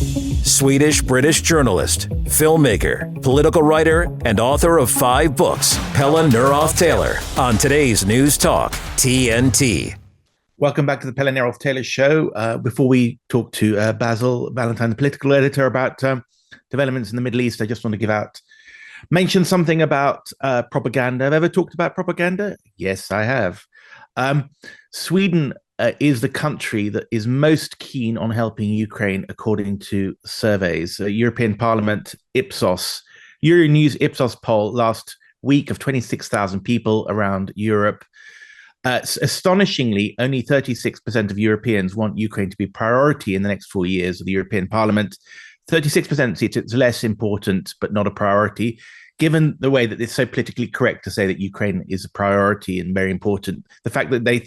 Swedish-British journalist, filmmaker, political writer, and author of 5 books, Pelle Neroth Taylor, on today's News Talk, TNT. Welcome back to the Pelle Neroth Taylor Show. Before we talk to Basil Valentine, the political editor, about developments in the Middle East, I just want to mention something about propaganda. Have I ever talked about propaganda? Yes, I have. Sweden is the country that is most keen on helping Ukraine, according to surveys. European Parliament Ipsos, Euronews Ipsos poll last week of 26,000 people around Europe. Astonishingly, only 36% of Europeans want Ukraine to be a priority in the next 4 years of the European Parliament. 36% see it's less important, but not a priority. Given the way that it's so politically correct to say that Ukraine is a priority and very important, the fact that they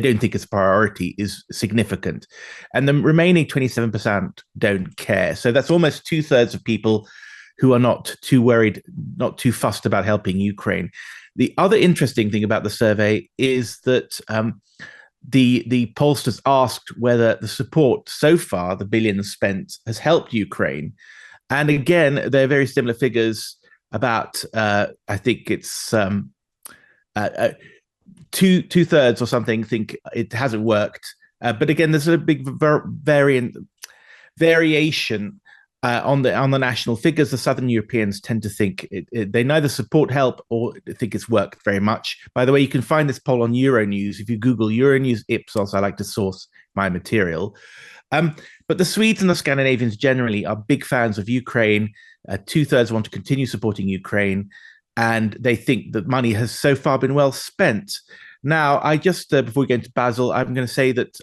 don't think it's a priority is significant. And the remaining 27% don't care. So that's almost 2/3 of people who are not too worried, not too fussed about helping Ukraine. The other interesting thing about the survey is that the pollsters asked whether the support so far, the billions spent, has helped Ukraine. And again, they're very similar figures. About I think it's 2/3 or something think it hasn't worked. But again, there's a big variation on the national figures. The Southern Europeans tend to think they neither support help or think it's worked very much. By the way, you can find this poll on Euronews. If you Google Euronews Ipsos, I like to source my material. But the Swedes and the Scandinavians generally are big fans of Ukraine. 2/3 want to continue supporting Ukraine, and they think that money has so far been well spent. Now, I just, before we go into Basil, I'm going to say that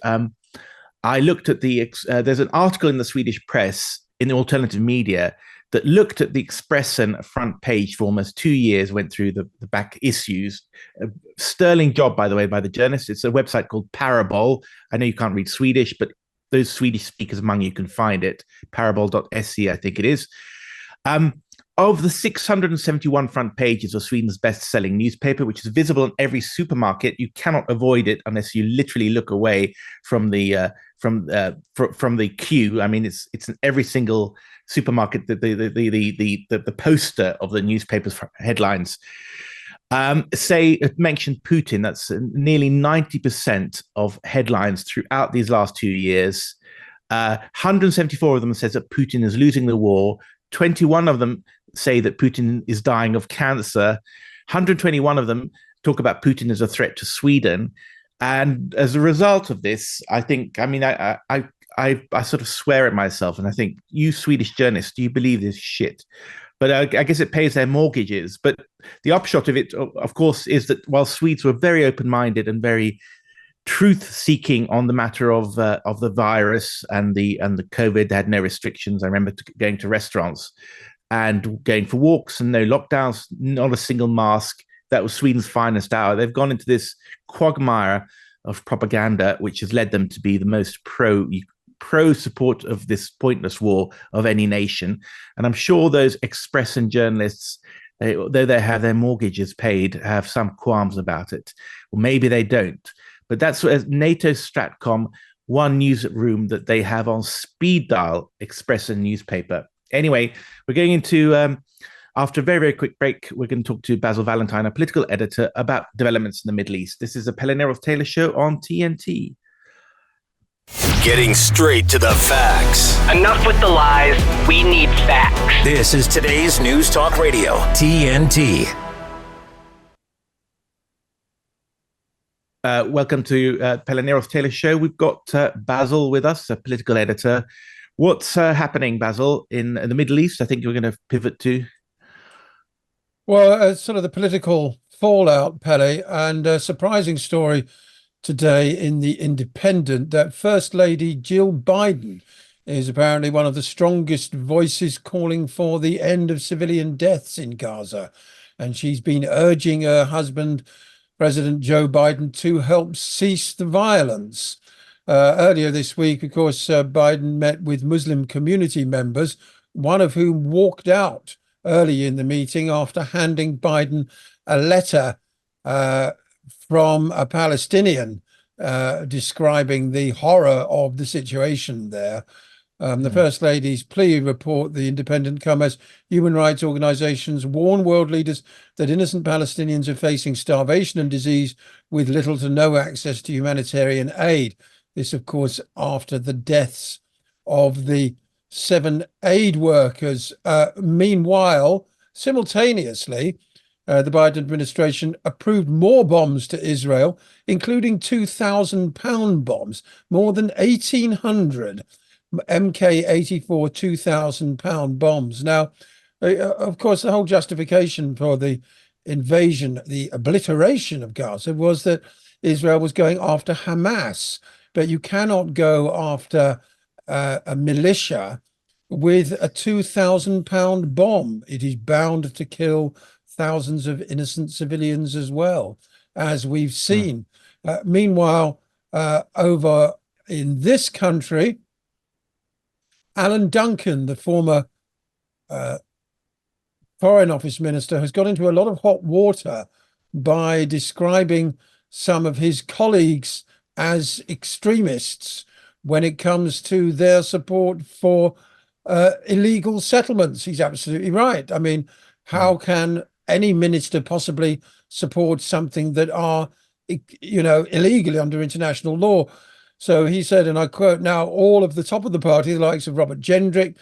I looked at there's an article in the Swedish press, in the alternative media, that looked at the Expressen front page for almost 2 years, went through the back issues. A sterling job, by the way, by the journalist. It's a website called Parabol. I know you can't read Swedish, but those Swedish speakers among you can find it. Parabol.se, I think it is. Of the 671 front pages of Sweden's best-selling newspaper, which is visible in every supermarket, you cannot avoid it unless you literally look away from the queue. I mean, it's in every single supermarket. The poster of the newspaper's headlines mention Putin. That's nearly 90% of headlines throughout these last 2 years. 174 of them says that Putin is losing the war. 21 of them say that Putin is dying of cancer. 121 of them talk about Putin as a threat to Sweden. And as a result of this, I sort of swear at myself, and I think, you Swedish journalists, do you believe this shit? But I guess it pays their mortgages. But the upshot of it, of course, is that while Swedes were very open-minded and very truth-seeking on the matter of the virus and the COVID, they had no restrictions. I remember going to restaurants and going for walks and no lockdowns, not a single mask. That was Sweden's finest hour. They've gone into this quagmire of propaganda, which has led them to be the most pro support of this pointless war of any nation. And I'm sure those Expressen journalists, though they have their mortgages paid, have some qualms about it. Well, maybe they don't. But that's NATO Stratcom, one newsroom that they have on speed dial, Expressen newspaper. Anyway, we're going into, after a very, very quick break, we're going to talk to Basil Valentine, a political editor, about developments in the Middle East. This is a Pelle Neroth Taylor Show on TNT. Getting straight to the facts. Enough with the lies. We need facts. This is today's News Talk Radio, TNT. Welcome to Pelle Neroth Taylor Show. We've got Basil with us, a political editor. What's happening, Basil, in the Middle East? I think you're going to pivot to. Well, sort of the political fallout, Pelle, and a surprising story today in The Independent that First Lady Jill Biden is apparently one of the strongest voices calling for the end of civilian deaths in Gaza. And she's been urging her husband, President Joe Biden, to help cease the violence. Earlier this week, of course, Biden met with Muslim community members, one of whom walked out early in the meeting after handing Biden a letter from a Palestinian describing the horror of the situation there. The First Lady's plea report, The Independent, come as human rights organizations warn world leaders that innocent Palestinians are facing starvation and disease with little to no access to humanitarian aid. This, of course, after the deaths of the 7 aid workers. Meanwhile, simultaneously, the Biden administration approved more bombs to Israel, including 2,000-pound bombs, more than 1,800 MK-84 2,000-pound bombs. Now, of course, the whole justification for the invasion, the obliteration of Gaza, was that Israel was going after Hamas. But you cannot go after a militia with a 2,000-pound bomb. It is bound to kill thousands of innocent civilians as well, as we've seen. Meanwhile, over in this country, Alan Duncan, the former Foreign Office Minister, has got into a lot of hot water by describing some of his colleagues as extremists when it comes to their support for illegal settlements. He's absolutely right. I mean, how can any minister possibly support something that are, illegally under international law? So he said, and I quote now, all of the top of the party, the likes of Robert Gendrick,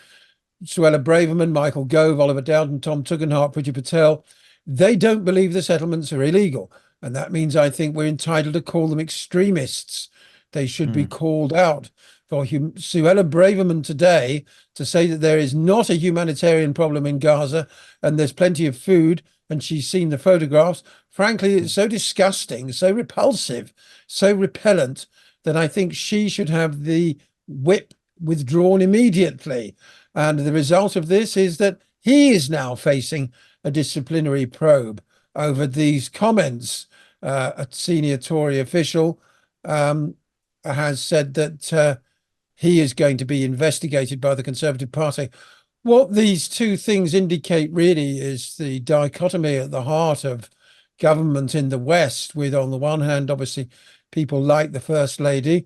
Suella Braverman, Michael Gove, Oliver Dowden, Tom Tugendhat, Priti Patel, they don't believe the settlements are illegal. And that means I think we're entitled to call them extremists. They should be called out. For Suella Braverman today to say that there is not a humanitarian problem in Gaza and there's plenty of food, and she's seen the photographs, frankly, it's so disgusting, so repulsive, so repellent, that I think she should have the whip withdrawn immediately. And the result of this is that he is now facing a disciplinary probe over these comments. A senior Tory official has said that he is going to be investigated by the Conservative Party. What these two things indicate really is the dichotomy at the heart of government in the West, with, on the one hand, obviously, people like the First Lady,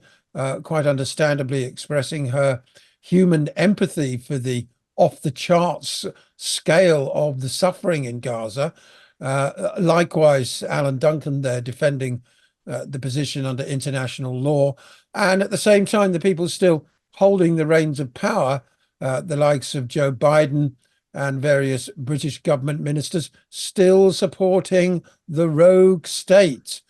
quite understandably expressing her human empathy for the off-the-charts scale of the suffering in Gaza. Likewise, Alan Duncan there defending the position under international law. And at the same time, the people still holding the reins of power, the likes of Joe Biden and various British government ministers, still supporting the rogue state,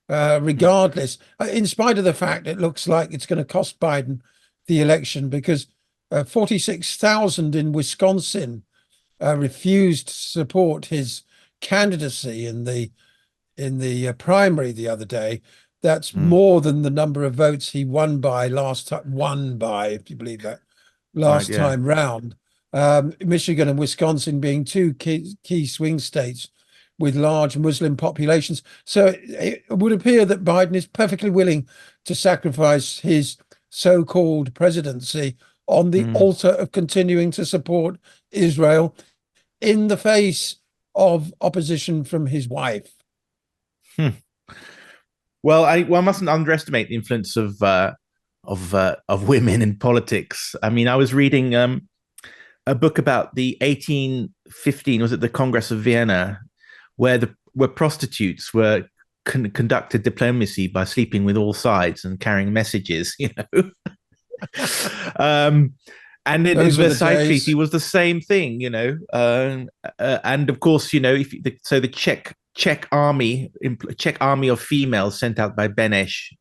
regardless, in spite of the fact it looks like it's going to cost Biden the election, because 46,000 in Wisconsin refused to support his candidacy in the primary the other day. That's more than the number of votes he won by, if you believe that, last time round. Michigan and Wisconsin being two key swing states with large Muslim populations. So it would appear that Biden is perfectly willing to sacrifice his so-called presidency on the altar of continuing to support Israel in the face of opposition from his wife. Well, one mustn't underestimate the influence of women in politics. I mean, I was reading a book about the 1815, was it the Congress of Vienna, where prostitutes were conducted diplomacy by sleeping with all sides and carrying messages, and in the Versailles Treaty was the same thing, and of course, the Czech army of females sent out by Beneš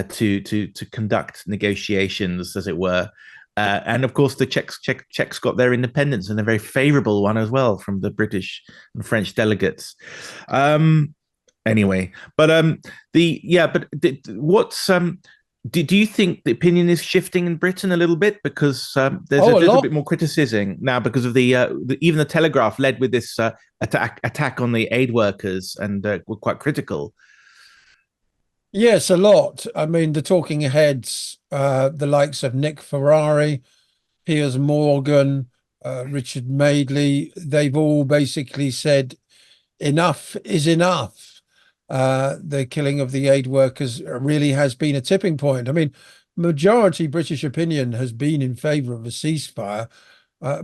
to conduct negotiations, as it were, and of course the Czechs got their independence, and a very favorable one as well from the British and French delegates. Anyway, but what's do you think the opinion is shifting in Britain a little bit, because there's a little bit more criticism now because of the even the Telegraph led with this attack on the aid workers and were quite critical. Yes, a lot. I mean, the talking heads, the likes of Nick Ferrari, Piers Morgan, Richard Madeley, they've all basically said enough is enough. The killing of the aid workers really has been a tipping point. I mean, majority British opinion has been in favor of a ceasefire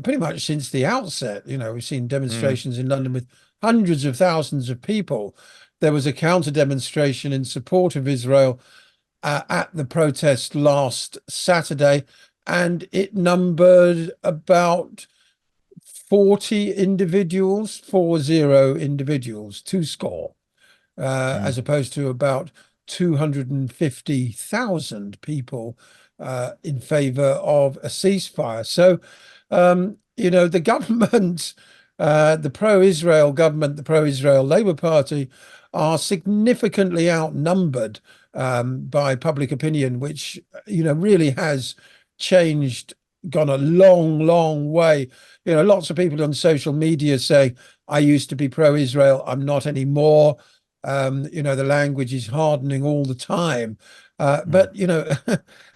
pretty much since the outset. We've seen demonstrations in London with hundreds of thousands of people. There was a counter demonstration in support of Israel at the protest last Saturday, and it numbered about 40 individuals, 40 individuals, two score, as opposed to about 250,000 people in favor of a ceasefire. So, the government, the pro-Israel government, the pro-Israel Labour Party are significantly outnumbered by public opinion, which, really has changed, gone a long, long way. Lots of people on social media say, I used to be pro-Israel, I'm not anymore. The language is hardening all the time. But,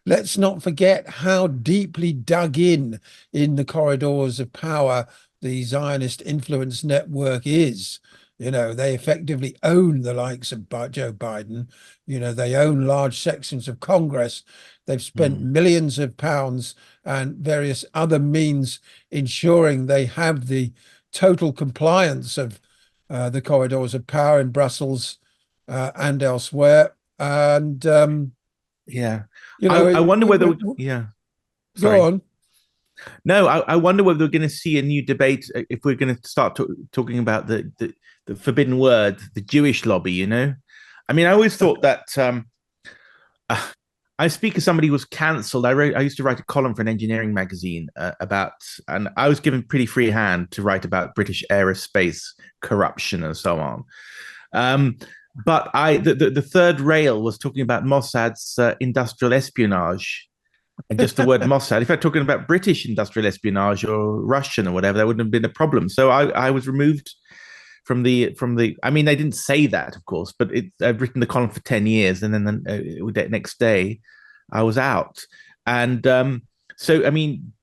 let's not forget how deeply dug in the corridors of power the Zionist influence network is. They effectively own the likes of Joe Biden. They own large sections of Congress. They've spent millions of pounds and various other means ensuring they have the total compliance of the corridors of power in Brussels and elsewhere. And I wonder whether Sorry. Go on. No, I wonder whether we're going to see a new debate if we're going to start talking about the forbidden word, the Jewish lobby. I mean, I always thought that I speak as somebody who was cancelled. I used to write a column for an engineering magazine and I was given pretty free hand to write about British aerospace corruption and so on. But the third rail was talking about Mossad's industrial espionage. And just the word Mossad. If I'm talking about British industrial espionage or Russian or whatever, that wouldn't have been a problem. So I was removed from the. I mean, they didn't say that, of course, but I've written the column for 10 years, and then the next day, I was out. And so, I mean,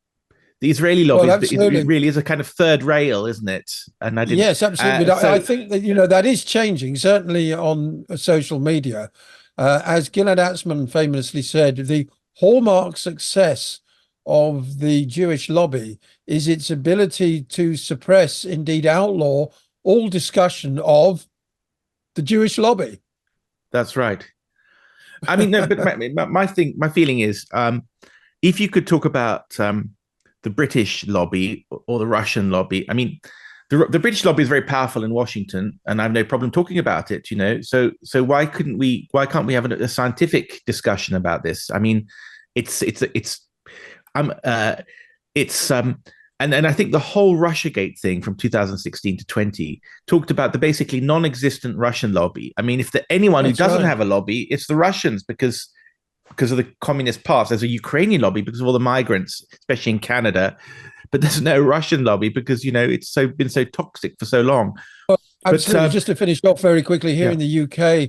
the Israeli lobby it really is a kind of third rail, isn't it? And I didn't. Yes, absolutely. I think that that is changing, certainly on social media. As Gilad Atzmon famously said, the hallmark success of the Jewish lobby is its ability to suppress, indeed outlaw, all discussion of the Jewish lobby. That's right. I mean, no, but my feeling is, if you could talk about the British lobby or the Russian lobby, I mean, the British lobby is very powerful in Washington, and I have no problem talking about it. So why can't we have a scientific discussion about this? I mean, and I think the whole Russiagate thing from 2016 to 20 talked about the basically non-existent Russian lobby. I mean, if anyone who doesn't have a lobby, it's the Russians because of the communist past. There's a Ukrainian lobby because of all the migrants, especially in Canada. But there's no Russian lobby because it's been so toxic for so long. Well, absolutely. Just to finish off very quickly, here in the UK,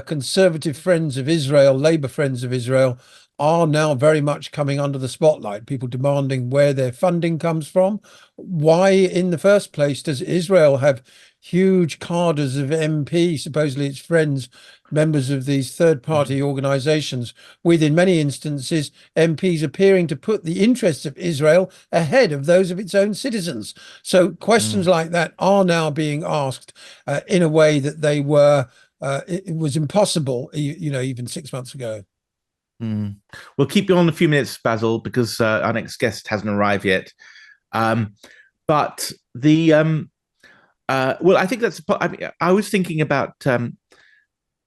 conservative friends of Israel, Labour friends of Israel, are now very much coming under the spotlight. People demanding where their funding comes from. Why, in the first place, does Israel have huge cadres of MP, supposedly its friends, members of these third-party organizations, with, in many instances, MPs appearing to put the interests of Israel ahead of those of its own citizens? So questions like that are now being asked in a way that they were, it was impossible, even 6 months ago. We'll keep you on a few minutes, Basil, because our next guest hasn't arrived yet. But I think I was thinking about.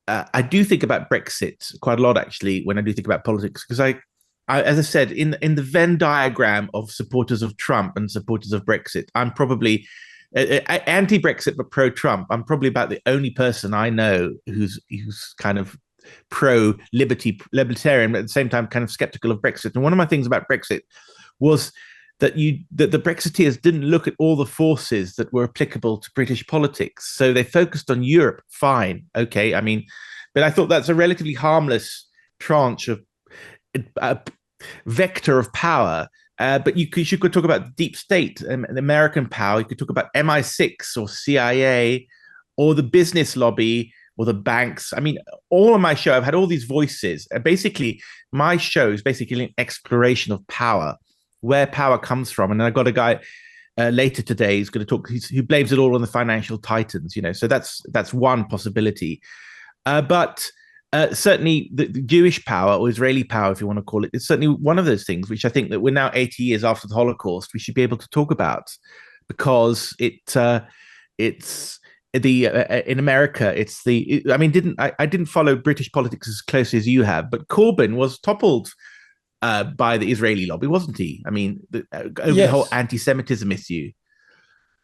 I do think about Brexit quite a lot, actually, when I do think about politics, because I, as I said, in the Venn diagram of supporters of Trump and supporters of Brexit, I'm probably anti-Brexit but pro-Trump. I'm probably about the only person I know who's kind of libertarian, but at the same time kind of skeptical of Brexit. And one of my things about Brexit was that the Brexiteers didn't look at all the forces that were applicable to British politics. So they focused on Europe. Fine, okay. I mean, but I thought that's a relatively harmless tranche of vector of power. But you could talk about deep state, the American power. You could talk about MI6 or CIA or the business lobby, or the banks. I mean, all of my show, I've had all these voices. Basically, my show is basically an exploration of power, where power comes from. And I've got a guy later today who's going to talk, who blames it all on the financial titans, So that's one possibility. But certainly the Jewish power, or Israeli power, if you want to call it, is certainly one of those things which I think that we're now 80 years after the Holocaust, we should be able to talk about, because it's in America, I didn't follow British politics as closely as you have, but Corbyn was toppled by the Israeli lobby, wasn't he? I mean, over the whole anti-Semitism issue.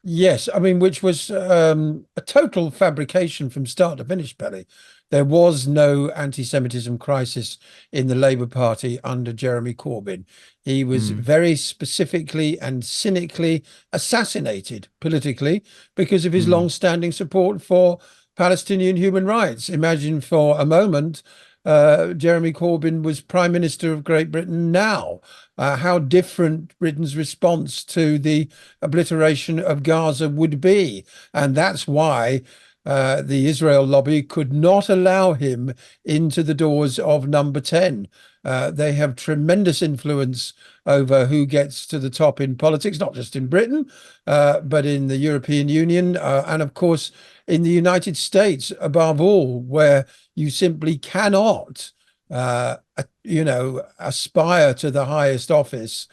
Yes, I mean, which was a total fabrication from start to finish, Pelle. There was no anti-Semitism crisis in the Labour Party under Jeremy Corbyn. He was very specifically and cynically assassinated politically because of his long-standing support for Palestinian human rights. Imagine for a moment Jeremy Corbyn was Prime Minister of Great Britain now. How different Britain's response to the obliteration of Gaza would be. And that's why the Israel lobby could not allow him into the doors of number 10. They have tremendous influence over who gets to the top in politics, not just in Britain, but in the European Union, and of course in the United States, above all, where you simply cannot, aspire to the highest office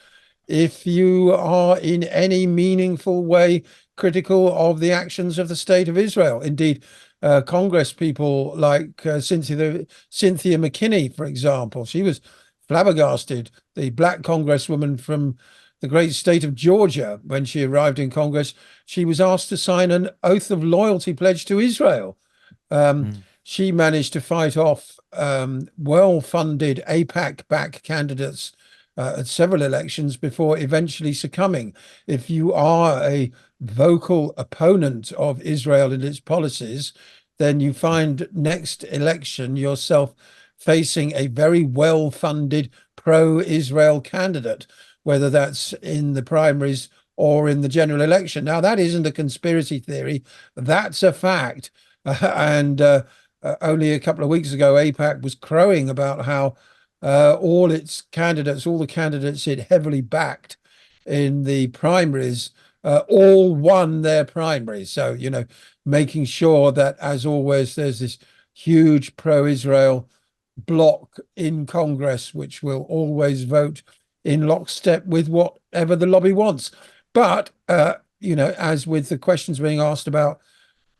if you are in any meaningful way critical of the actions of the state of Israel. Indeed, Congress people like Cynthia McKinney, for example, she was flabbergasted, the black congresswoman from the great state of Georgia. When she arrived in Congress, she was asked to sign an oath of loyalty pledge to Israel. She managed to fight off well-funded AIPAC-backed candidates at several elections before eventually succumbing. If you are a vocal opponent of Israel and its policies, then you find next election yourself facing a very well-funded pro-Israel candidate, whether that's in the primaries or in the general election. Now, that isn't a conspiracy theory. That's a fact. Only a couple of weeks ago, AIPAC was crowing about how all the candidates it heavily backed in the primaries, all won their primaries. So, making sure that, as always, there's this huge pro-Israel bloc in Congress, which will always vote in lockstep with whatever the lobby wants. But, as with the questions being asked about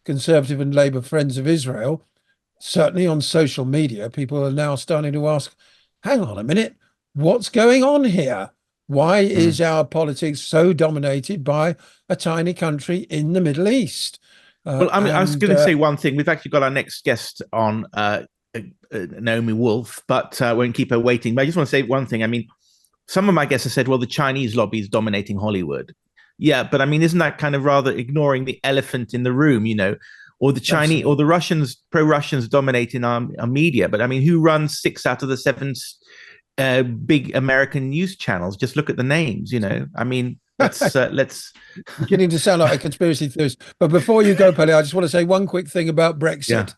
Conservative and Labour friends of Israel, certainly on social media, people are now starting to ask, hang on a minute, what's going on here? Why is our politics so dominated by a tiny country in the Middle East? I was going to say one thing. We've actually got our next guest on, Naomi Wolf, but won't keep her waiting. But I just want to say one thing. I mean, some of my guests have said, well, the Chinese lobby is dominating Hollywood. Yeah, but I mean, isn't that kind of rather ignoring the elephant in the room, or the Chinese or the Russians, pro-Russians dominating our media? But I mean, who runs 6 out of the 7 big American news channels? Just look at the names, I mean, let's beginning to sound like a conspiracy theorist. But before you go, Pelle, I just want to say one quick thing about Brexit.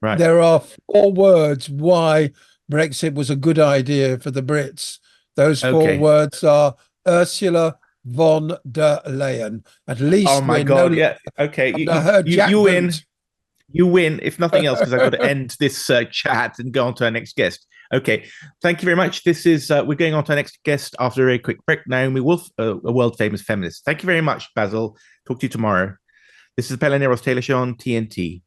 Right. There are 4 words why Brexit was a good idea for the Brits. Those 4 words are Ursula von der Leyen. At least. Oh my God! Okay. You win. If nothing else, because I've got to end this chat and go on to our next guest. Okay. Thank you very much. This is we're going on to our next guest after a very quick break. Naomi Wolf, a world famous feminist. Thank you very much, Basil. Talk to you tomorrow. This is the Pelle Neroth Taylor Show on TNT.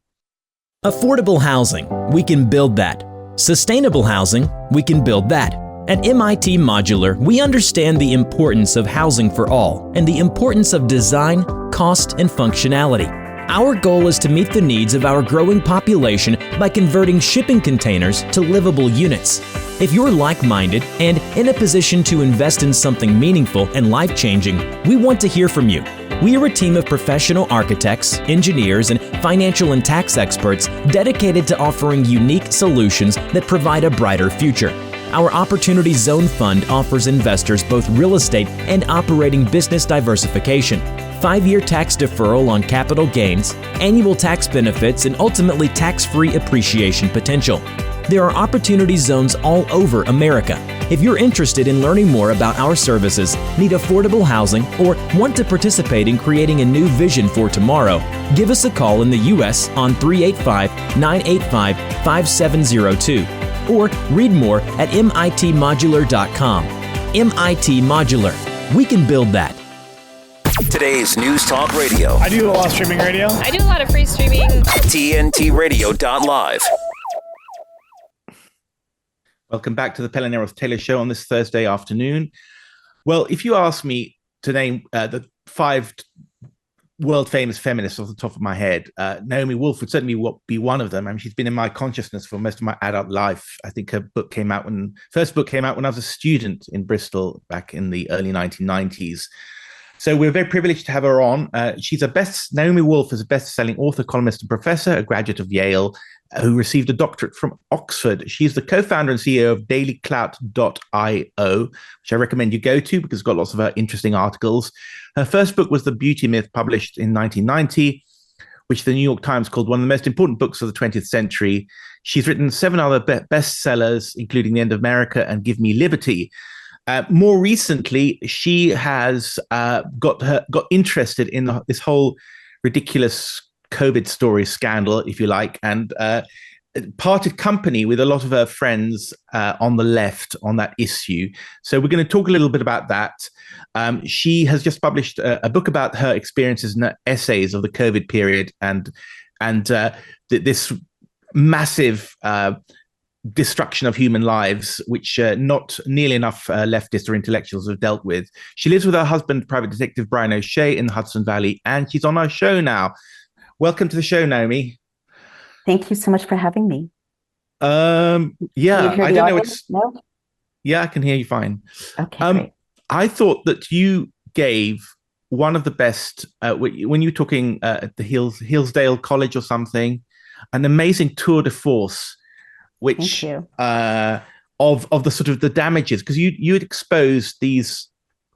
Affordable housing, we can build that. Sustainable housing, we can build that. At MIT Modular, we understand the importance of housing for all and the importance of design, cost, and functionality. Our goal is to meet the needs of our growing population by converting shipping containers to livable units. If you're like-minded and in a position to invest in something meaningful and life-changing, we want to hear from you. We are a team of professional architects, engineers, and financial and tax experts dedicated to offering unique solutions that provide a brighter future. Our Opportunity Zone Fund offers investors both real estate and operating business diversification. 5-year tax deferral on capital gains, annual tax benefits, and ultimately tax-free appreciation potential. There are opportunity zones all over America. If you're interested in learning more about our services, need affordable housing, or want to participate in creating a new vision for tomorrow, give us a call in the U.S. on 385-985-5702 or read more at mitmodular.com. MIT Modular. We can build that. Today's News Talk Radio. I do a lot of streaming radio. I do a lot of free streaming. TNTradio.live. Welcome back to the Pelle Neroth Taylor Show on this Thursday afternoon. Well, if you ask me to name the 5 world famous feminists off the top of my head, Naomi Wolf would certainly be one of them. I mean, she's been in my consciousness for most of my adult life. I think her first book came out when I was a student in Bristol back in the early 1990s. So we're very privileged to have her on. Naomi Wolf is a best-selling author, columnist, and professor, a graduate of Yale, who received a doctorate from Oxford. She's the co-founder and CEO of dailyclout.io, which I recommend you go to because it's got lots of interesting articles. Her first book was The Beauty Myth, published in 1990, which the New York Times called one of the most important books of the 20th century. She's written 7 other bestsellers, including The End of America and Give Me Liberty. More recently, she has got interested in this whole ridiculous COVID story scandal, if you like, and parted company with a lot of her friends on the left on that issue. So we're going to talk a little bit about that. She has just published a book about her experiences and her essays of the COVID period and this massive destruction of human lives, which not nearly enough leftists or intellectuals have dealt with. She lives with her husband, private detective Brian O'Shea, in the Hudson Valley, and she's on our show now. Welcome to the show, Naomi. Thank you so much for having me. Yeah, I don't know. No? Yeah, I can hear you fine. Okay, great. I thought that you gave one of the best, when you were talking at the Hillsdale College or something, an amazing tour de force, which of the sort of the damages, because you had exposed these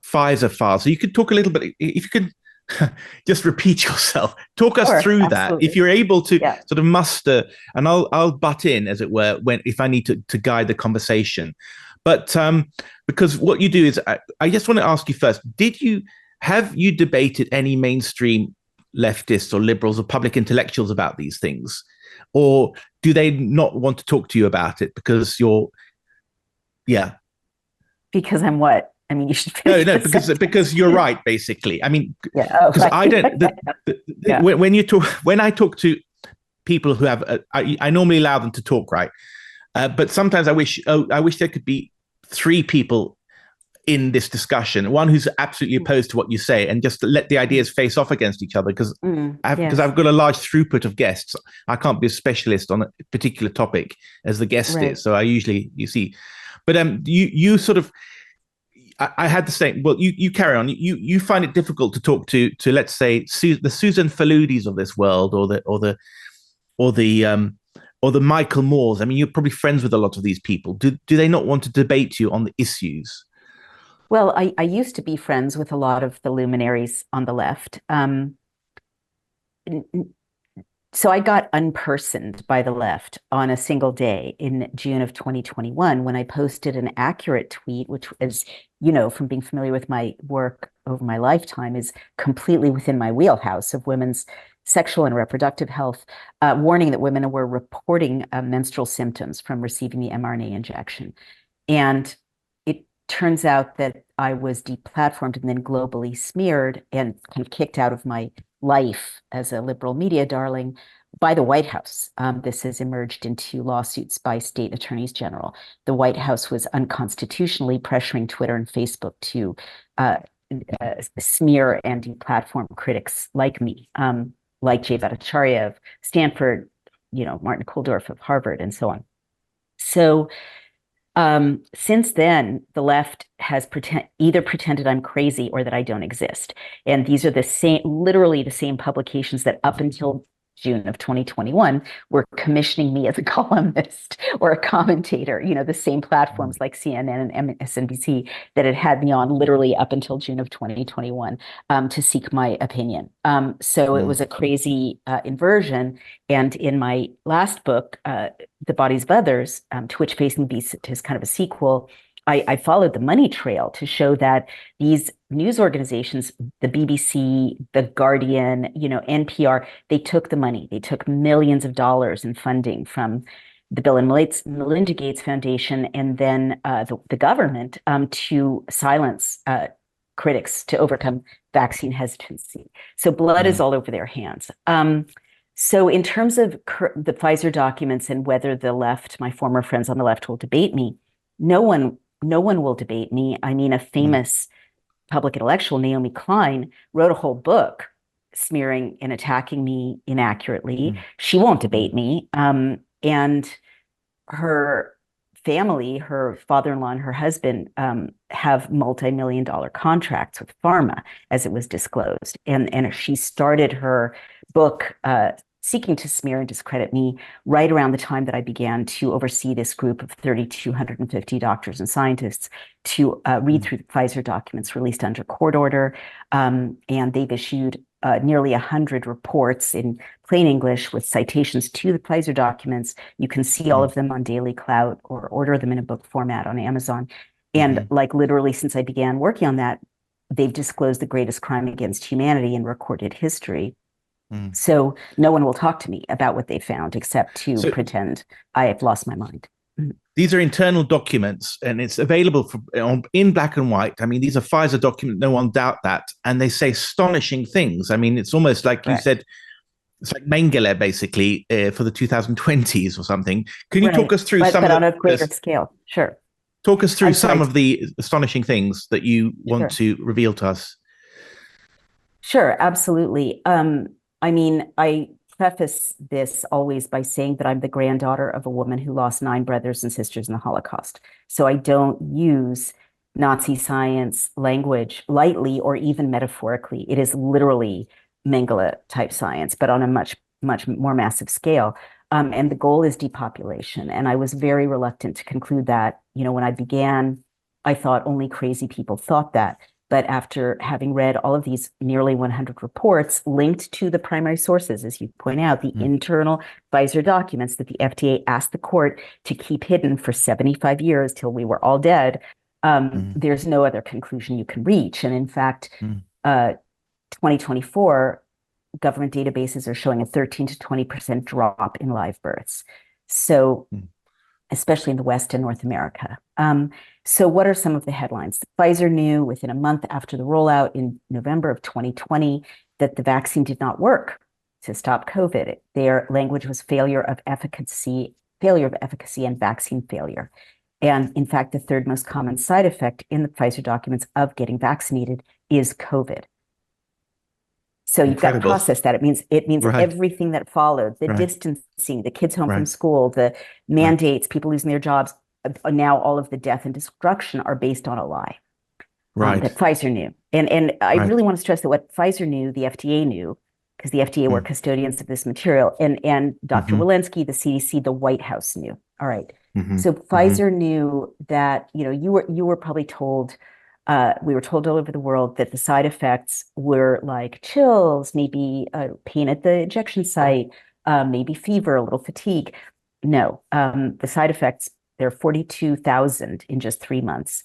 Pfizer files. So you could talk a little bit, if you could just repeat yourself, talk us through absolutely. that, if you're able to sort of muster, and I'll butt in, as it were, if I need to guide the conversation. But because what you do is, I just want to ask you first, have you debated any mainstream leftists or liberals or public intellectuals about these things? Or do they not want to talk to you about it because you're, Because I'm what? I mean, you should. No, because you're right, basically. I mean, because right. I don't. When I talk to people who have, I normally allow them to talk, right? But sometimes I wish there could be 3 people in this discussion, one who's absolutely opposed to what you say, and just let the ideas face off against each other, because I've got a large throughput of guests. I can't be a specialist on a particular topic as the guest is, so I usually, but you sort of, I had the same. Well, you carry on. You find it difficult to talk to let's say the Susan Faludis of this world, or the Michael Moores. I mean, you're probably friends with a lot of these people. Do they not want to debate you on the issues? Well, I used to be friends with a lot of the luminaries on the left. So I got unpersoned by the left on a single day in June of 2021 when I posted an accurate tweet, which is, from being familiar with my work over my lifetime, is completely within my wheelhouse of women's sexual and reproductive health, warning that women were reporting menstrual symptoms from receiving the mRNA injection. And turns out that I was deplatformed and then globally smeared and kind of kicked out of my life as a liberal media darling by the White House. This has emerged into lawsuits by state attorneys general. The White House was unconstitutionally pressuring Twitter and Facebook to smear and deplatform critics like me, like Jay Bhattacharya of Stanford, Martin Kulldorff of Harvard, and so on. So since then, the left has either pretended I'm crazy or that I don't exist. And these are literally the same publications that up until June of 2021 were commissioning me as a columnist or a commentator, the same platforms like CNN and MSNBC that had me on literally up until June of 2021 to seek my opinion. So it was a crazy inversion. And in my last book, The Bodies of Others, to which Facing the Beast is kind of a sequel, I followed the money trail to show that these news organizations, the BBC, The Guardian, NPR, they took the money. They took millions of dollars in funding from the Bill and Melinda Gates Foundation and then the government to silence critics to overcome vaccine hesitancy. So blood is all over their hands. So in terms of the Pfizer documents and whether the left, my former friends on the left will debate me, no one will debate me. I mean, a famous public intellectual, Naomi Klein, wrote a whole book smearing and attacking me inaccurately. She won't debate me. And her family, her father-in-law and her husband have multi-million-dollar contracts with pharma, as it was disclosed. And she started her book seeking to smear and discredit me right around the time that I began to oversee this group of 3,250 doctors and scientists to read through the Pfizer documents released under court order. And they've issued nearly 100 reports in plain English with citations to the Pfizer documents. You can see all of them on Daily Clout or order them in a book format on Amazon. And like literally since I began working on that, they've disclosed the greatest crime against humanity in recorded history. So no one will talk to me about what they found except to pretend I have lost my mind. These are internal documents and it's available in black and white. I mean, these are Pfizer documents, no one doubt that. And they say astonishing things. I mean, it's almost like you said, it's like Mengele basically for the 2020s or something. Can you talk us through some but on a greater scale? Sure. Talk us through some of the astonishing things that you want to reveal to us. Sure, absolutely. I mean, I preface this always by saying that I'm the granddaughter of a woman who lost 9 brothers and sisters in the Holocaust. So I don't use Nazi science language lightly or even metaphorically. It is literally Mengele type science, but on a much, much more massive scale. And the goal is depopulation. And I was very reluctant to conclude that. When I began, I thought only crazy people thought that. But after having read all of these nearly 100 reports linked to the primary sources, as you point out, the internal Pfizer documents that the FDA asked the court to keep hidden for 75 years till we were all dead, there's no other conclusion you can reach. And in fact, 2024, government databases are showing a 13 to 20% drop in live births. So especially in the West and North America. So what are some of the headlines? Pfizer knew within a month after the rollout in November of 2020 that the vaccine did not work to stop COVID. Their language was failure of efficacy and vaccine failure. And in fact, the third most common side effect in the Pfizer documents of getting vaccinated is COVID. So you've got to process that. It means everything that followed, the distancing, the kids home from school, the mandates, people losing their jobs. Now all of the death and destruction are based on a lie that Pfizer knew. And I really want to stress that what Pfizer knew, the FDA knew, because the FDA were custodians of this material. And Dr. Walensky, the CDC, the White House knew. All right. So Pfizer knew that, you were probably told, we were told all over the world that the side effects were like chills, maybe pain at the injection site, maybe fever, a little fatigue. No, the side effects, there are 42,000 in just 3 months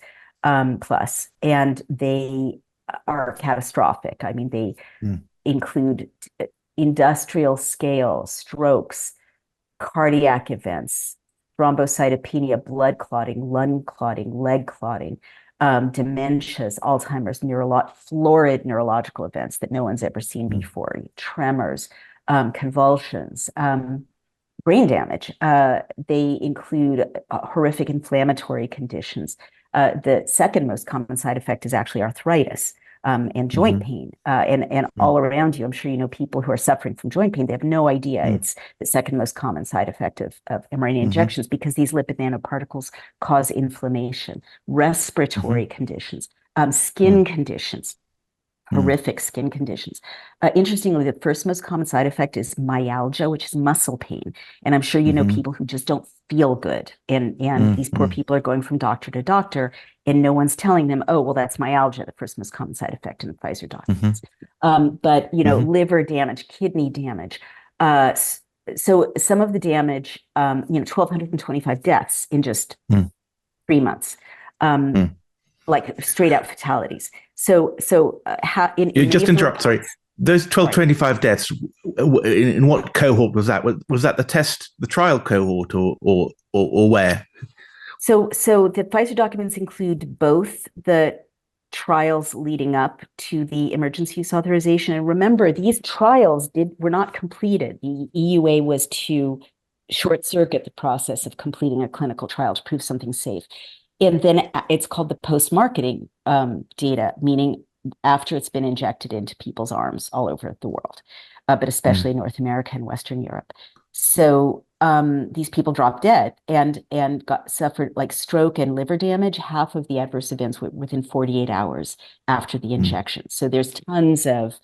plus, and they are catastrophic. I mean, they include industrial scale strokes, cardiac events, thrombocytopenia, blood clotting, lung clotting, leg clotting, dementias, Alzheimer's, florid neurological events that no one's ever seen before, tremors, convulsions, brain damage. They include horrific inflammatory conditions. The second most common side effect is actually arthritis and joint pain. And all around you, I'm sure you know people who are suffering from joint pain. They have no idea it's the second most common side effect of mRNA injections because these lipid nanoparticles cause inflammation, respiratory conditions, skin conditions, horrific skin conditions. Interestingly, the first most common side effect is myalgia, which is muscle pain. And I'm sure you know people who just don't feel good. And these poor people are going from doctor to doctor, and no one's telling them, oh, well, that's myalgia, the first most common side effect in the Pfizer documents. But, liver damage, kidney damage. So some of the damage, 1,225 deaths in just 3 months. Like straight out fatalities. So how in just interrupt. Sorry, those 1225 deaths. In what cohort was that? Was that the trial cohort, or where? So the Pfizer documents include both the trials leading up to the emergency use authorization. And remember, these trials were not completed. The EUA was to short circuit the process of completing a clinical trial to prove something safe. And then it's called the post-marketing data, meaning after it's been injected into people's arms all over the world, but especially North America and Western Europe. So these people dropped dead and suffered like stroke and liver damage. Half of the adverse events were within 48 hours after the injection. So there's tons of,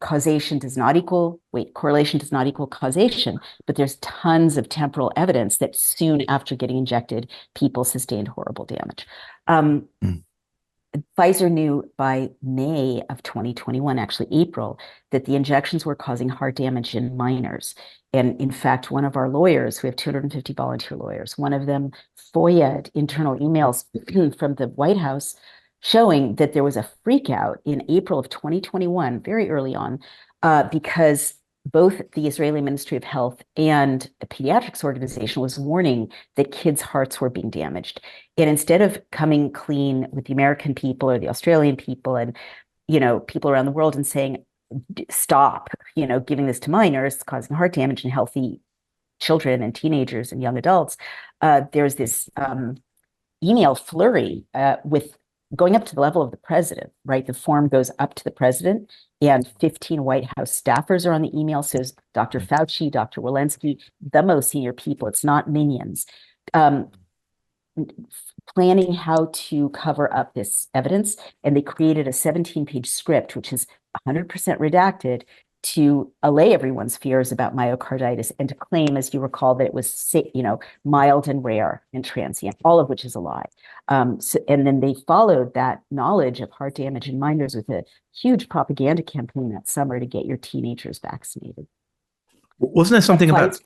correlation does not equal causation, but there's tons of temporal evidence that soon after getting injected, people sustained horrible damage. Pfizer knew by May of 2021, actually April, that the injections were causing heart damage in minors. And in fact, one of our lawyers, we have 250 volunteer lawyers, one of them FOIA'd internal emails from the White House showing that there was a freak out in April of 2021, very early on, because both the Israeli Ministry of Health and the Pediatrics Organization was warning that kids' hearts were being damaged. And instead of coming clean with the American people or the Australian people and, people around the world and saying, stop, giving this to minors, causing heart damage in healthy children and teenagers and young adults, there's this email flurry with going up to the level of the president, right? The form goes up to the president and 15 White House staffers are on the email. So Dr. Fauci, Dr. Walensky, the most senior people, it's not minions, planning how to cover up this evidence. And they created a 17-page script, which is 100% redacted, to allay everyone's fears about myocarditis and to claim, as you recall, that it was, mild and rare and transient, all of which is a lie. And then they followed that knowledge of heart damage in minors with a huge propaganda campaign that summer to get your teenagers vaccinated. Wasn't there something about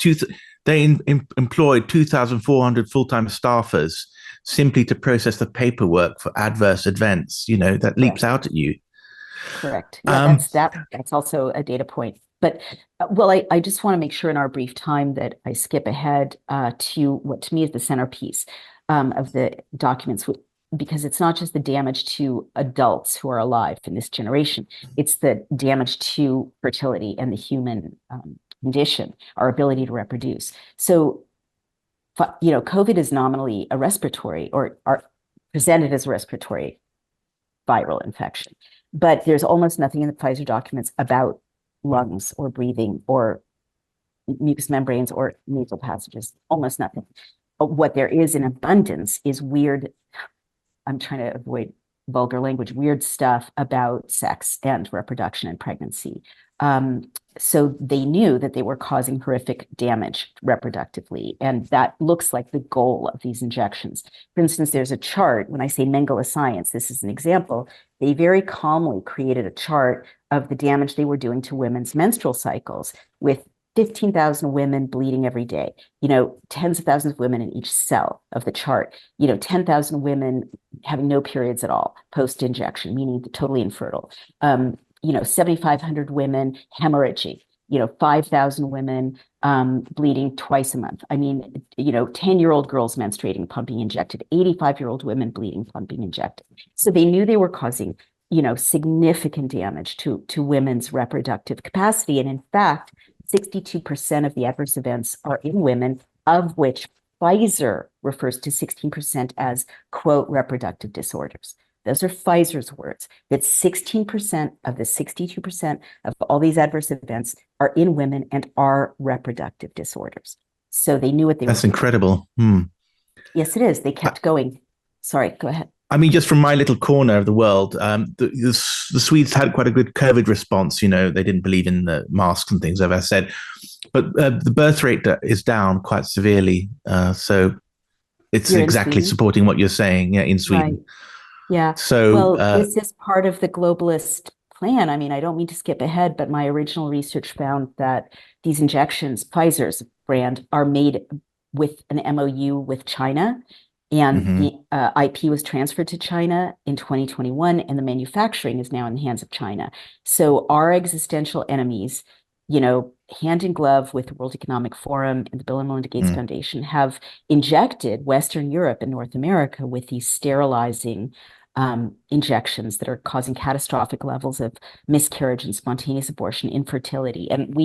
they employed 2,400 full-time staffers simply to process the paperwork for adverse events? That leaps out at you. Correct. Yeah, that's also a data point. But I just want to make sure in our brief time that I skip ahead to what to me is the centerpiece of the documents, because it's not just the damage to adults who are alive in this generation, it's the damage to fertility and the human condition, our ability to reproduce. So, COVID is nominally a respiratory or are presented as a respiratory viral infection. But there's almost nothing in the Pfizer documents about lungs or breathing or mucous membranes or nasal passages, almost nothing. What there is in abundance is weird, I'm trying to avoid vulgar language, weird stuff about sex and reproduction and pregnancy. So they knew that they were causing horrific damage reproductively. And that looks like the goal of these injections. For instance, there's a chart. When I say Mengele science, this is an example. They very calmly created a chart of the damage they were doing to women's menstrual cycles with 15,000 women bleeding every day, tens of thousands of women in each cell of the chart, 10,000 women having no periods at all post-injection, meaning totally infertile. 7,500 women hemorrhaging, 5,000 women bleeding twice a month. 10-year-old girls menstruating, pumping injected, 85-year-old women bleeding, pumping injected. So they knew they were causing, significant damage to women's reproductive capacity. And in fact, 62% of the adverse events are in women, of which Pfizer refers to 16% as, quote, reproductive disorders. Those are Pfizer's words, that 16% of the 62% of all these adverse events are in women and are reproductive disorders. So they knew what they were doing. That's incredible. Yes, it is. They kept going. Sorry, go ahead. I mean, just from my little corner of the world, the Swedes had quite a good COVID response. You know, they didn't believe in the masks and things, as I said, but the birth rate is down quite severely. So it's You're in exactly Sweden? supporting what you're saying, yeah, in Right. Sweden. Yeah. So Well, this is part of the globalist plan. I mean, I don't mean to skip ahead, but my original research found that these injections, Pfizer's brand, are made with an MOU with China. And mhm, the IP was transferred to China in 2021, and the manufacturing is now in the hands of China. So our existential enemies, hand in glove with the World Economic Forum and the Bill and Melinda Gates mm, Foundation, have injected Western Europe and North America with these sterilizing injections that are causing catastrophic levels of miscarriage and spontaneous abortion, infertility. And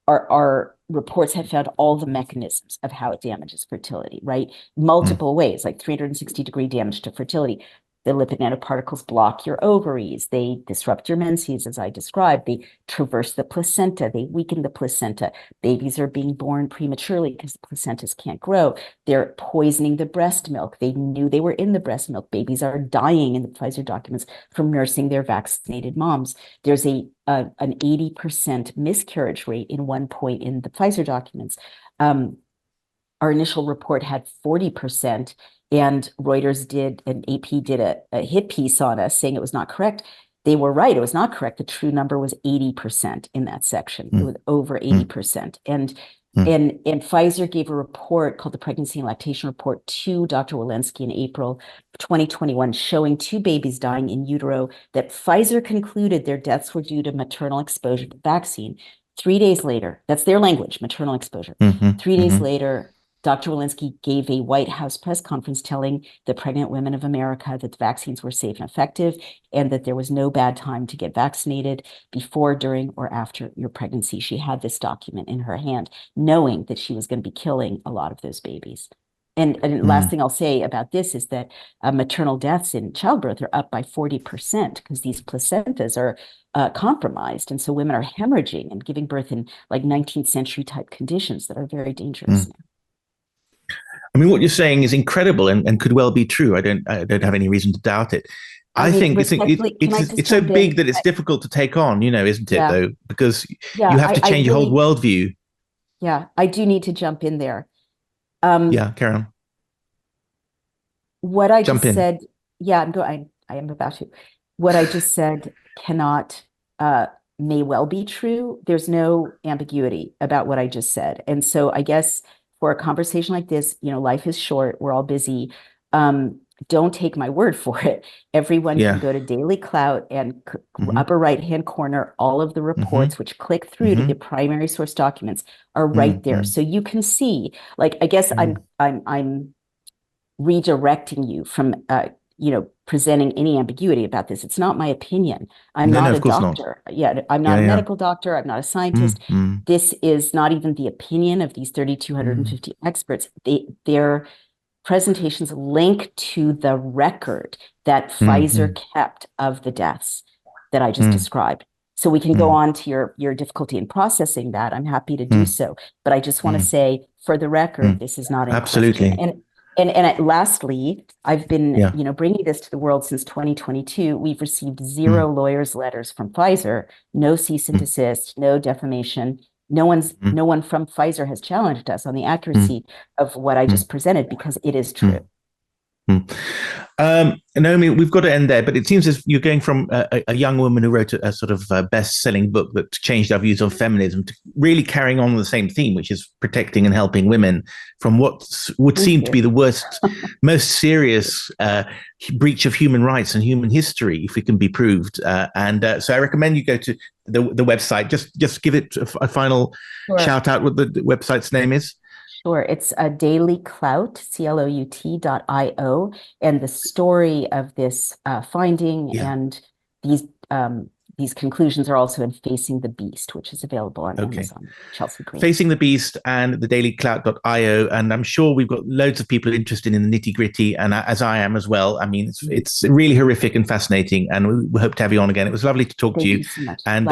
our reports have found all the mechanisms of how it damages fertility, right? mm, Multiple ways, like 360-degree damage to fertility. The lipid nanoparticles block your ovaries. They disrupt your menses, as I described. They traverse the placenta. They weaken the placenta. Babies are being born prematurely because the placentas can't grow. They're poisoning the breast milk. They knew they were in the breast milk. Babies are dying in the Pfizer documents from nursing their vaccinated moms. There's an 80% miscarriage rate in one point in the Pfizer documents. Our initial report had 40%, and Reuters and AP did a hit piece on us saying it was not correct. They were right. It was not correct. The true number was 80% in that section. It mm, was over mm, 80%. And mm, and and Pfizer gave a report called the Pregnancy and Lactation Report to Dr. Walensky in April 2021, showing two babies dying in utero that Pfizer concluded their deaths were due to maternal exposure to the vaccine. 3 days later, that's their language, maternal exposure. mhm, 3 days mhm, later, Dr. Walensky gave a White House press conference telling the pregnant women of America that the vaccines were safe and effective, and that there was no bad time to get vaccinated before, during, or after your pregnancy. She had this document in her hand, knowing that she was going to be killing a lot of those babies. And last mm. thing I'll say about this is that maternal deaths in childbirth are up by 40% because these placentas are compromised. And so women are hemorrhaging and giving birth in like 19th century type conditions that are very dangerous Mm. now. I mean, what you're saying is incredible and could well be true. I don't have any reason to doubt it. I I mean, think respectfully, can I just it's so jump in? big that it's difficult to take on, isn't it, Yeah, though? Because you yeah, have to I change your whole really, worldview. yeah, I do need to jump in there. Um, Yeah, carry on. what I Jump just in. said, yeah, I am about to. What I just said cannot, may well be true. There's no ambiguity about what I just said. And so I guess for a conversation like this, life is short. We're all busy. Um, don't take my word for it. Everyone can Yeah. go to Daily Clout and Hmm. upper right-hand corner, all of the Hmm. reports which click through to Hmm. the primary source documents are right there. Hmm. So you can see, like, I guess Hmm. I'm redirecting you from presenting any ambiguity about this. It's not my opinion. I'm No, no, not a of course not. doctor. Yeah, I'm not Yeah, a yeah. medical doctor. I'm not a scientist. Mm, This is not even the opinion of these mm, 3,250 experts. Their presentations link to the record that mm, Pfizer mm, kept of the deaths that I just mm, described. So we can go mm, on to your difficulty in processing that. I'm happy to do mm, so. But I just want to mm, say, for the record, mm. this is not in question. Absolutely. Lastly, I've been, Yeah. bringing this to the world since 2022. We've received Mm, zero lawyers' letters from Pfizer, no cease and mm, desist, no defamation. No mm, one from Pfizer has challenged us on the mm, accuracy of what I mm, just presented because it is true. mm. Mm. Naomi, we've got to end there, but it seems as you're going from a young woman who wrote a sort of best-selling book that changed our views on feminism to really carrying on the same theme, which is protecting and helping women from what would Thank seem to be you. the worst, most serious breach of human rights and human history, if it can be proved. So I recommend you go to the website. Just give it a final Sure. shout out what the website's name is. Sure. It's a Daily Clout, CLOUT.io. And the story of this finding Yeah. and these these conclusions are also in Facing the Beast, which is available on Amazon. Chelsea Green. Facing the Beast and the dailyclout.io. And I'm sure we've got loads of people interested in the nitty gritty, and as I am as well. I mean, it's really horrific and fascinating, and we hope to have you on again. It was lovely to talk to you so much. And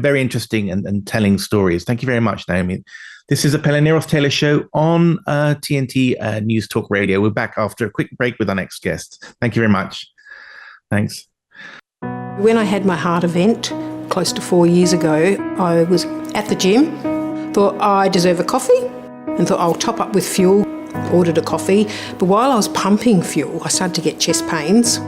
very interesting and telling stories. Thank you very much, Naomi. This is a Pelle Neroth Taylor show on TNT News Talk Radio. We're back after a quick break with our next guest. Thank you very much. Thanks. When I had my heart event close to 4 years ago, I was at the gym, thought I deserve a coffee, and thought I'll top up with fuel, ordered a coffee. But while I was pumping fuel, I started to get chest pains.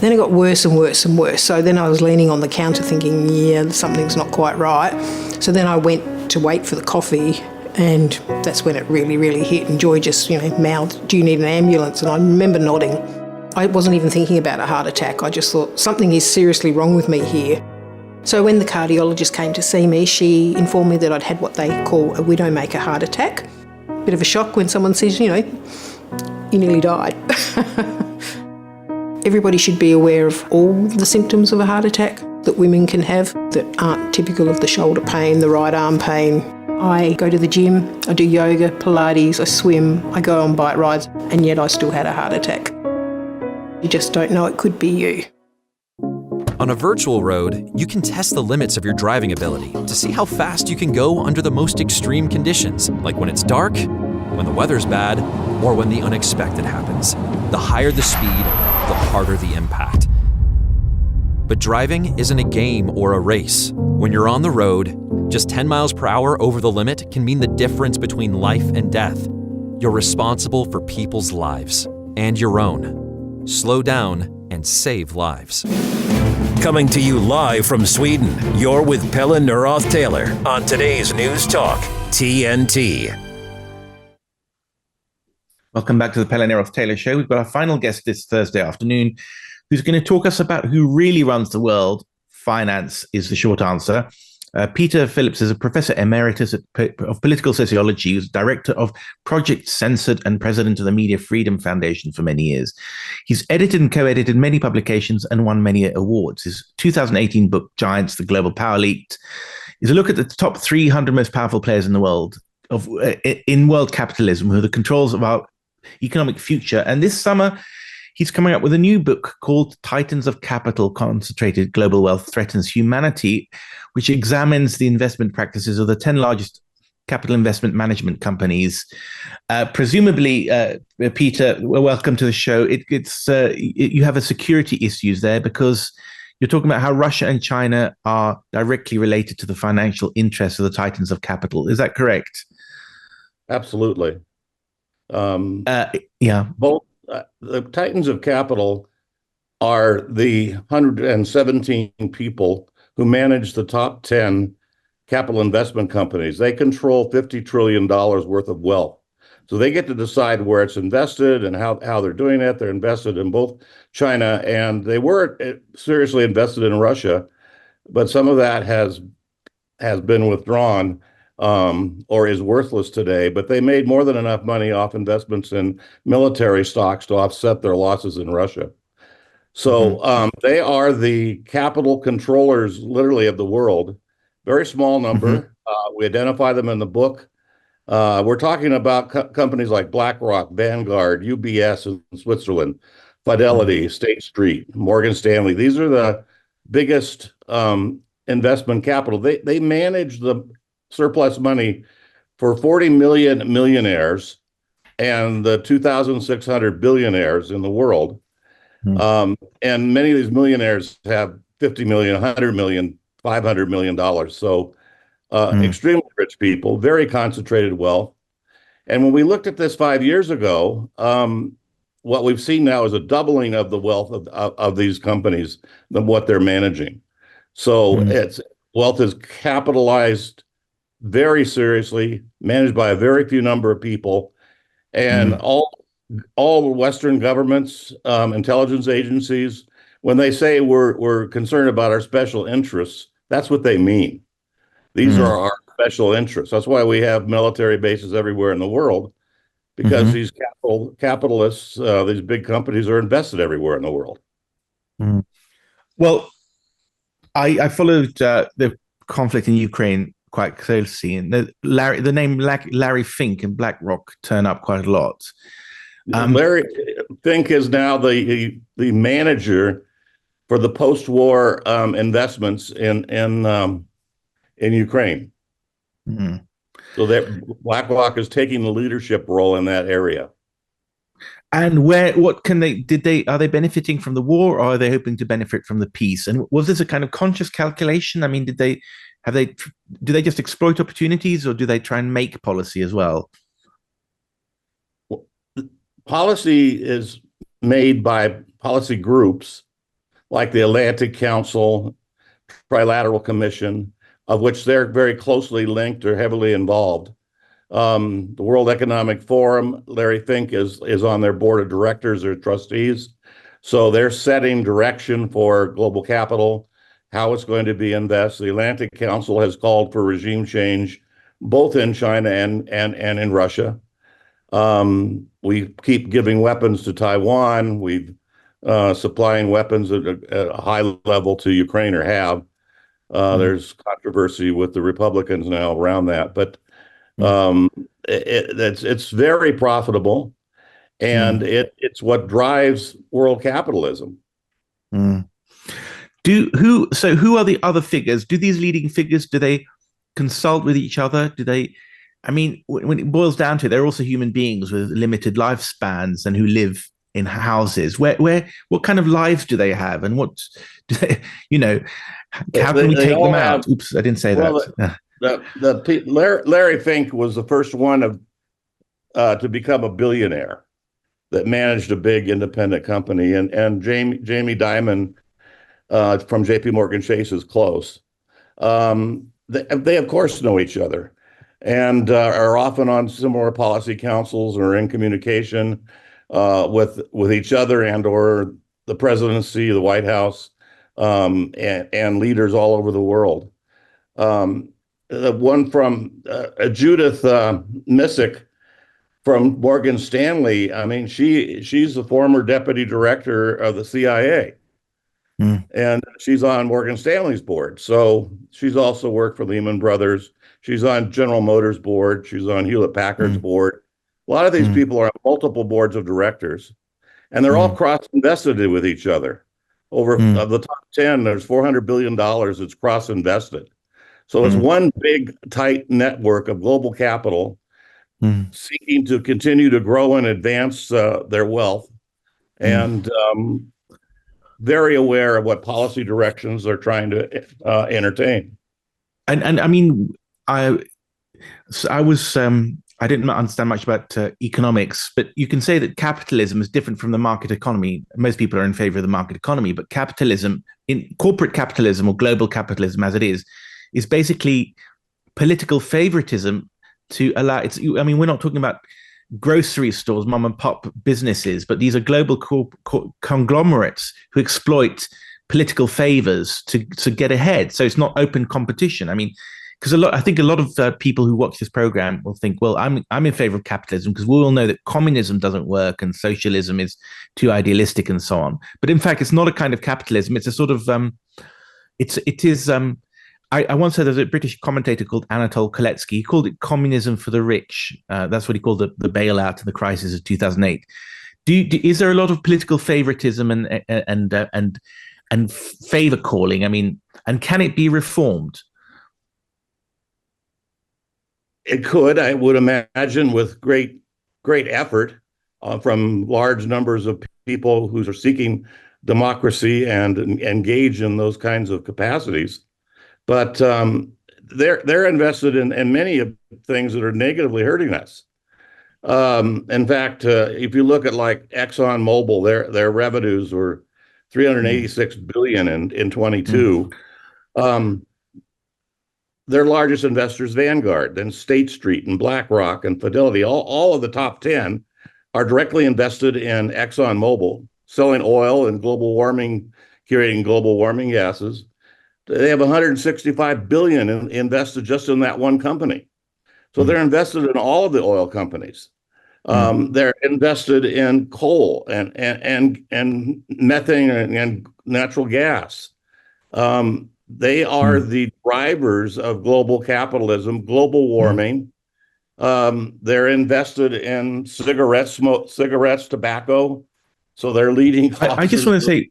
Then it got worse and worse and worse. So then I was leaning on the counter thinking, yeah, something's not quite right. So then I went to wait for the coffee, and that's when it really, really hit. And Joy just, mouthed, do you need an ambulance? And I remember nodding. I wasn't even thinking about a heart attack. I just thought something is seriously wrong with me here. So when the cardiologist came to see me, she informed me that I'd had what they call a widowmaker heart attack. Bit of a shock when someone says, you nearly died. Everybody should be aware of all the symptoms of a heart attack that women can have that aren't typical of the shoulder pain, the right arm pain. I go to the gym, I do yoga, Pilates, I swim, I go on bike rides, and yet I still had a heart attack. You just don't know it could be you. On a virtual road, you can test the limits of your driving ability to see how fast you can go under the most extreme conditions, like when it's dark, when the weather's bad, or when the unexpected happens. The higher the speed, the harder the impact. But driving isn't a game or a race. When you're on the road, just 10 miles per hour over the limit can mean the difference between life and death. You're responsible for people's lives and your own. Slow down and save lives. Coming to you live from Sweden, you're with Pelle Neroth Taylor on today's News Talk, TNT. Welcome back to the Pelle Neroth Taylor show. We've got our final guest this Thursday afternoon, who's going to talk us about who really runs the world. Finance is the short answer. Peter Phillips is a professor emeritus of political sociology, who's director of Project Censored and president of the Media Freedom Foundation for many years. He's edited and co-edited many publications and won many awards. His 2018 book, Giants, the Global Power Leaked, is a look at the top 300 most powerful players in the world, in world capitalism, who are the controls of our economic future. And this summer, he's coming up with a new book called Titans of Capital: Concentrated Global Wealth Threatens Humanity, which examines the investment practices of the 10 largest capital investment management companies. Presumably, Peter, welcome to the show. You have a security issues there because you're talking about how Russia and China are directly related to the financial interests of the Titans of Capital. Is that correct? Absolutely. Yeah. Both the Titans of Capital are the 117 people who manage the top 10 capital investment companies. They control $50 trillion worth of wealth. So they get to decide where it's invested and how they're doing it. They're invested in both China, and they were seriously invested in Russia, but some of that has been withdrawn or is worthless today. But they made more than enough money off investments in military stocks to offset their losses in Russia. So they are the capital controllers, literally, of the world. Very small number. We identify them in the book. We're talking about companies like BlackRock, Vanguard, UBS in Switzerland, Fidelity, State Street, Morgan Stanley. These are the biggest investment capital. They manage the surplus money for 40 million millionaires and the 2,600 billionaires in the world. And many of these millionaires have 50 million, 100 million, $500 million. So extremely rich people, very concentrated wealth. And when we looked at this 5 years ago, what we've seen now is a doubling of the wealth of these companies than what they're managing. So wealth is capitalized very seriously, managed by a very few number of people. And all Western governments, intelligence agencies, when they say we're concerned about our special interests, that's what they mean. These are our special interests. That's why we have military bases everywhere in the world, because these capitalists, these big companies are invested everywhere in the world. Well, I followed the conflict in Ukraine quite closely, and the name Larry Fink and BlackRock turn up quite a lot. Larry Fink is now the manager for the post-war investments in Ukraine. Mm. So that BlackRock is taking the leadership role in that area. And are they benefiting from the war, or are they hoping to benefit from the peace? And was this a kind of conscious calculation? I mean, do they just exploit opportunities, or do they try and make policy as well? Policy is made by policy groups like the Atlantic Council, Trilateral Commission, of which they're very closely linked or heavily involved. The World Economic Forum, Larry Fink is on their board of directors or trustees. So they're setting direction for global capital, how it's going to be invested. The Atlantic Council has called for regime change, both in China and in Russia. We keep giving weapons to Taiwan. We've supplying weapons at a high level to Ukraine, or have. There's controversy with the Republicans now around that, but it's very profitable, and it's what drives world capitalism. Who are the other figures? Do these leading figures, do they consult with each other? I mean, when it boils down to it, they're also human beings with limited lifespans and who live in houses. What kind of lives do they have, and what do they, how can we take them out? Oops, I didn't say that. Larry Fink was the first one to become a billionaire that managed a big independent company, and Jamie Dimon from J.P. Morgan Chase is close. They of course know each other, and are often on similar policy councils or in communication with each other and or the presidency, the White House, and leaders all over the world. The one from Judith Missick from Morgan Stanley. I mean, she's the former deputy director of the CIA, and she's on Morgan Stanley's board. So she's also worked for Lehman Brothers. She's on General Motors board. She's on Hewlett Packard's board. A lot of these people are on multiple boards of directors, and they're all cross-invested with each other. Of the top 10, there's $400 billion that's cross-invested. So it's one big, tight network of global capital seeking to continue to grow and advance their wealth, and very aware of what policy directions they're trying to entertain. And I mean, I didn't understand much about economics, but you can say that capitalism is different from the market economy. Most people are in favor of the market economy, but capitalism, in corporate capitalism or global capitalism as it is basically political favoritism to allow it's. I mean, we're not talking about grocery stores, mom and pop businesses, but these are global conglomerates who exploit political favors to get ahead. So it's not open competition. I mean, because I think a lot of people who watch this program will think, well, I'm in favor of capitalism because we all know that communism doesn't work and socialism is too idealistic and so on. But in fact, it's not a kind of capitalism. It's a sort of it is. I once heard there's a British commentator called Anatole Koletsky. He called it communism for the rich. That's what he called the bailout and the crisis of 2008. Is there a lot of political favoritism and favor calling? I mean, and can it be reformed? It could, I would imagine, with great effort from large numbers of people who are seeking democracy and engage in those kinds of capacities. But they're invested in many of things that are negatively hurting us. In fact, if you look at like ExxonMobil, their revenues were $386 billion in 22. Their largest investors, Vanguard, then State Street and BlackRock and Fidelity, all of the top 10 are directly invested in ExxonMobil, selling oil and global warming, creating global warming gases. They have 165 billion invested just in that one company. So they're invested in all of the oil companies. They're invested in coal and methane and natural gas. They are the drivers of global capitalism, global warming. They're invested in cigarettes, tobacco. So they're leading. I just want to say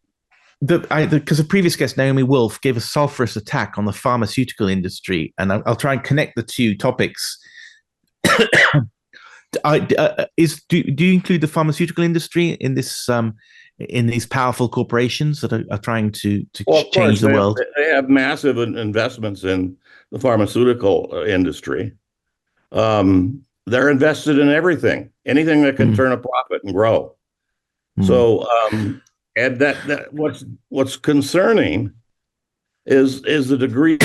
that because a previous guest, Naomi Wolf, gave a sulfurous attack on the pharmaceutical industry, and I'll try and connect the two topics. Do you include the pharmaceutical industry in this in these powerful corporations that are trying to change the world? They have massive investments in the pharmaceutical industry. They're invested in anything that can turn a profit and grow. So, and that what's concerning is the degree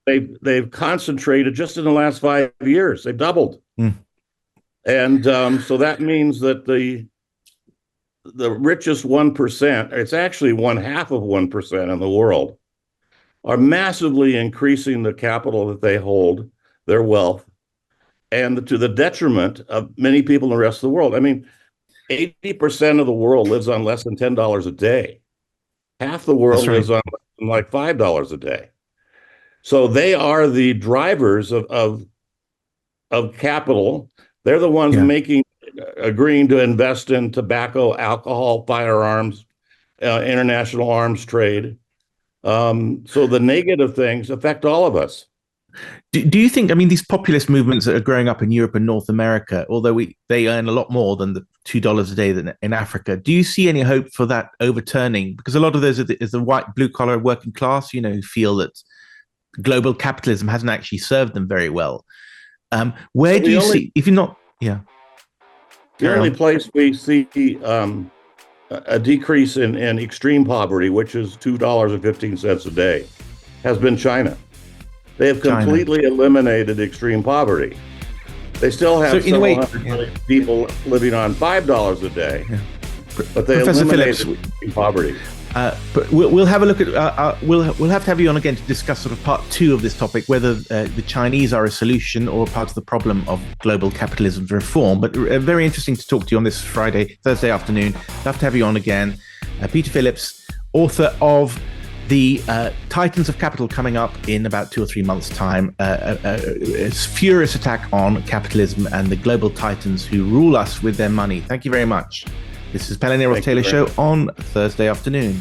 they've concentrated just in the last 5 years. They've doubled, and so that means that the richest 1%, it's actually 0.5% in the world, are massively increasing the capital that they hold, their wealth, and to the detriment of many people in the rest of the world. I mean, 80% of the world lives on less than $10 a day. Half the world lives on like $5 a day. So they are the drivers of capital. They're the ones agreeing to invest in tobacco, alcohol, firearms, international arms trade. So the negative things affect all of us. Do you think, I mean, these populist movements that are growing up in Europe and North America, although they earn a lot more than the $2 a day than in Africa, do you see any hope for that overturning? Because a lot of those is the white, blue-collar working class, who feel that global capitalism hasn't actually served them very well. Where do you see, if you're not, the only place we see a decrease in extreme poverty, which is $2.15 a day, has been China. They have completely eliminated extreme poverty. They still have several hundred million people living on $5 a day, but they eliminated extreme poverty. But we'll have a look at we'll have to have you on again to discuss sort of part 2 of this topic, whether the Chinese are a solution or part of the problem of global capitalism reform. But very interesting to talk to you on this Thursday afternoon. Love to have you on again. Peter Phillips, author of The Titans of Capital, coming up in about 2 or 3 months' time. A furious attack on capitalism and the global titans who rule us with their money. Thank you very much. This is Pelle Neroth Taylor Show on Thursday afternoon.